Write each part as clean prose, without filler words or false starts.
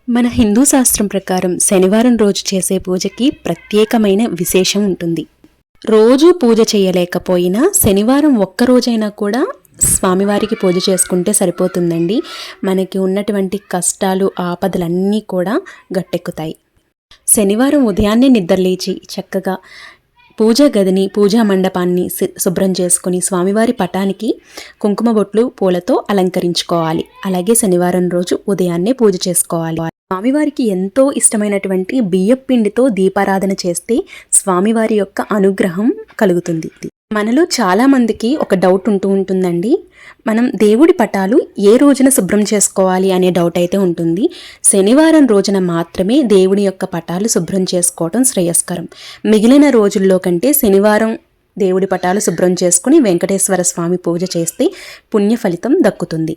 మన హిందూ శాస్త్రం ప్రకారం శనివారం రోజు చేసే పూజకి ప్రత్యేకమైన విశేషం ఉంటుంది. రోజు పూజ చేయలేకపోయినా శనివారం ఒక్కరోజైనా కూడా స్వామివారికి పూజ చేసుకుంటే సరిపోతుందండి. మనకి ఉన్నటువంటి కష్టాలు ఆపదలన్నీ కూడా గట్టెక్కుతాయి. శనివారం ఉదయాన్నే నిద్రలేచి చక్కగా పూజా గదిని, పూజా మండపాన్ని శుభ్రం చేసుకుని స్వామివారి పటానికి కుంకుమ బొట్లు పూలతో అలంకరించుకోవాలి. అలాగే శనివారం రోజు ఉదయాన్నే పూజ చేసుకోవాలి. స్వామివారికి ఎంతో ఇష్టమైనటువంటి బియ్యపు పిండితో దీపారాధన చేస్తే స్వామివారి యొక్క అనుగ్రహం కలుగుతుంది. మనలో చాలామందికి ఒక డౌట్ ఉంటుందండి. మనం దేవుడి పటాలు ఏ రోజున శుభ్రం చేసుకోవాలి అనే డౌట్ అయితే ఉంటుంది. శనివారం రోజున మాత్రమే దేవుడి యొక్క పటాలు శుభ్రం చేసుకోవడం శ్రేయస్కరం. మిగిలిన రోజుల్లో కంటే శనివారం దేవుడి పటాలు శుభ్రం చేసుకుని వెంకటేశ్వర స్వామి పూజ చేస్తే పుణ్య ఫలితం దక్కుతుంది.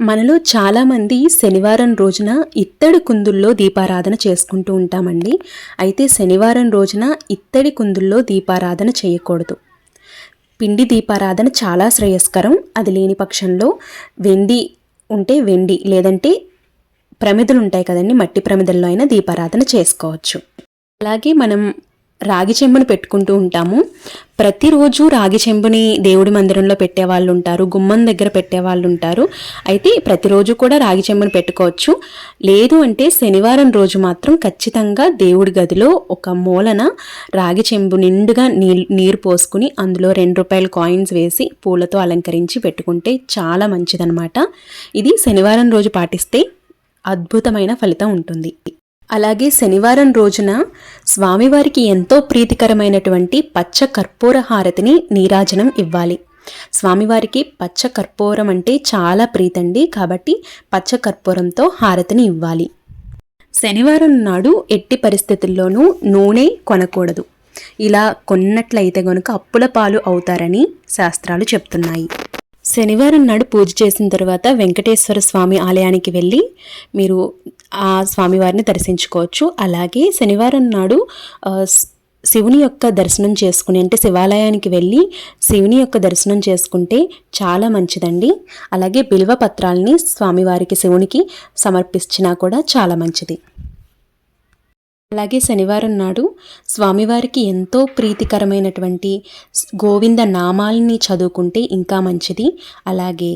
మనలో చాలామంది శనివారం రోజున ఇత్తడి కుందుల్లో దీపారాధన చేసుకుంటూ ఉంటామండి. అయితే శనివారం రోజున ఇత్తడి కుందుల్లో దీపారాధన చేయకూడదు. పిండి దీపారాధన చాలా శ్రేయస్కరం. అది లేని పక్షంలో వెండి ఉంటే వెండి, లేదంటే ప్రమిదలు ఉంటాయి కదండి, మట్టి ప్రమిదల్లో అయినా దీపారాధన చేసుకోవచ్చు. అలాగే మనం రాగి చెంబును పెట్టుకుంటూ ఉంటాము. ప్రతిరోజు రాగి చెంబుని దేవుడి మందిరంలో పెట్టేవాళ్ళు ఉంటారు, గుమ్మం దగ్గర పెట్టేవాళ్ళు ఉంటారు. అయితే ప్రతిరోజు కూడా రాగి చెంబును పెట్టుకోవచ్చు. లేదు అంటే శనివారం రోజు మాత్రం ఖచ్చితంగా దేవుడి గదిలో ఒక మూలన రాగి చెంబు నిండుగా నీరు పోసుకుని అందులో ₹2 కాయిన్స్ వేసి పూలతో అలంకరించి పెట్టుకుంటే చాలా మంచిదన్నమాట. ఇది శనివారం రోజు పాటిస్తే అద్భుతమైన ఫలితం ఉంటుంది. అలాగే శనివారం రోజున స్వామివారికి ఎంతో ప్రీతికరమైనటువంటి పచ్చ కర్పూర హారతిని నీరాజనం ఇవ్వాలి. స్వామివారికి పచ్చ కర్పూరం అంటే చాలా ప్రీతండి, కాబట్టి పచ్చ కర్పూరంతో హారతిని ఇవ్వాలి. శనివారం నాడు ఎట్టి పరిస్థితుల్లోనూ నూనె కొనకూడదు. ఇలా కొన్నట్లయితే గనుక అప్పుల పాలు అవుతారని శాస్త్రాలు చెప్తున్నాయి. శనివారం నాడు పూజ చేసిన తర్వాత వెంకటేశ్వర స్వామి ఆలయానికి వెళ్ళి మీరు ఆ స్వామివారిని దర్శించుకోవచ్చు. అలాగే శనివారం నాడు శివుని యొక్క దర్శనం చేసుకుని, అంటే శివాలయానికి వెళ్ళి శివుని యొక్క దర్శనం చేసుకుంటే చాలా మంచిదండి. అలాగే బిల్వ పత్రాలని స్వామివారికి, శివునికి సమర్పించినా కూడా చాలా మంచిది. అలాగే శనివారం నాడు స్వామివారికి ఎంతో ప్రీతికరమైనటువంటి గోవింద నామాల్ని చదువుకుంటే ఇంకా మంచిది. అలాగే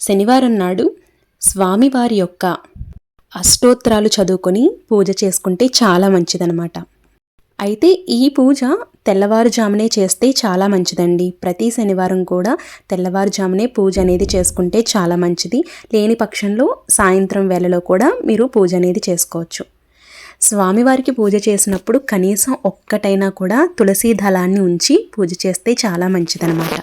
శనివారం నాడు స్వామివారి యొక్క అష్టోత్తరాలు చదువుకొని పూజ చేసుకుంటే చాలా మంచిదన్నమాట. అయితే ఈ పూజ తెల్లవారుజామునే చేస్తే చాలా మంచిదండి. ప్రతి శనివారం కూడా తెల్లవారుజామునే పూజ అనేది చేసుకుంటే చాలా మంచిది. లేని పక్షంలో సాయంత్రం వేళలో కూడా మీరు పూజ అనేది చేసుకోవచ్చు. స్వామివారికి పూజ చేసినప్పుడు కనీసం ఒక్కటైనా కూడా తులసి దళాన్ని ఉంచి పూజ చేస్తే చాలా మంచిదన్నమాట.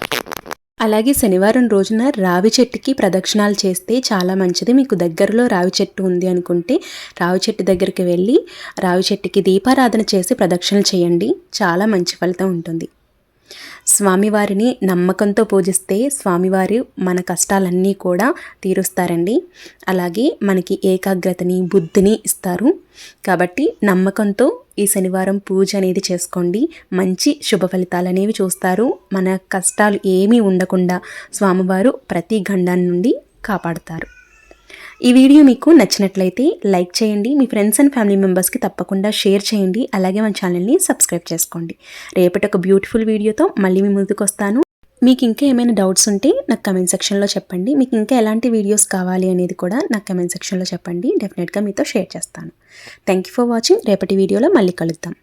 అలాగే శనివారం రోజున రావి చెట్టుకి ప్రదక్షిణాలు చేస్తే చాలా మంచిది. మీకు దగ్గరలో రావి చెట్టు ఉంది అనుకుంటే రావి చెట్టు దగ్గరికి వెళ్ళి రావి చెట్టుకి దీపారాధన చేసి ప్రదక్షిణలు చేయండి. చాలా మంచి ఫలితం ఉంటుంది. స్వామివారిని నమ్మకంతో పూజిస్తే స్వామివారు మన కష్టాలన్నీ కూడా తీరుస్తారండి. అలాగే మనకి ఏకాగ్రతని, బుద్ధిని ఇస్తారు. కాబట్టి నమ్మకంతో ఈ శనివారం పూజ అనేది చేసుకోండి. మంచి శుభ ఫలితాలు అనేవి చూస్తారు. మన కష్టాలు ఏమీ ఉండకుండా స్వామివారు ప్రతి గండాన్ని నుండి కాపాడుతారు. ఈ వీడియో మీకు నచ్చినట్లయితే లైక్ చేయండి. మీ ఫ్రెండ్స్ అండ్ ఫ్యామిలీ మెంబర్స్కి తప్పకుండా షేర్ చేయండి. అలాగే మన ఛానల్ని సబ్స్క్రైబ్ చేసుకోండి. రేపటి ఒక బ్యూటిఫుల్ వీడియోతో మళ్ళీ మీ ముందుకు వస్తాను. మీకు ఇంకా ఏమైనా డౌట్స్ ఉంటే నాకు కమెంట్ సెక్షన్లో చెప్పండి. మీకు ఇంకా ఎలాంటి వీడియోస్ కావాలి అనేది కూడా నాకు కమెంట్ సెక్షన్లో చెప్పండి. డెఫినెట్గా మీతో షేర్ చేస్తాను. Thank you for watching. రేపటి వీడియోలో మళ్ళీ కలుద్దాం.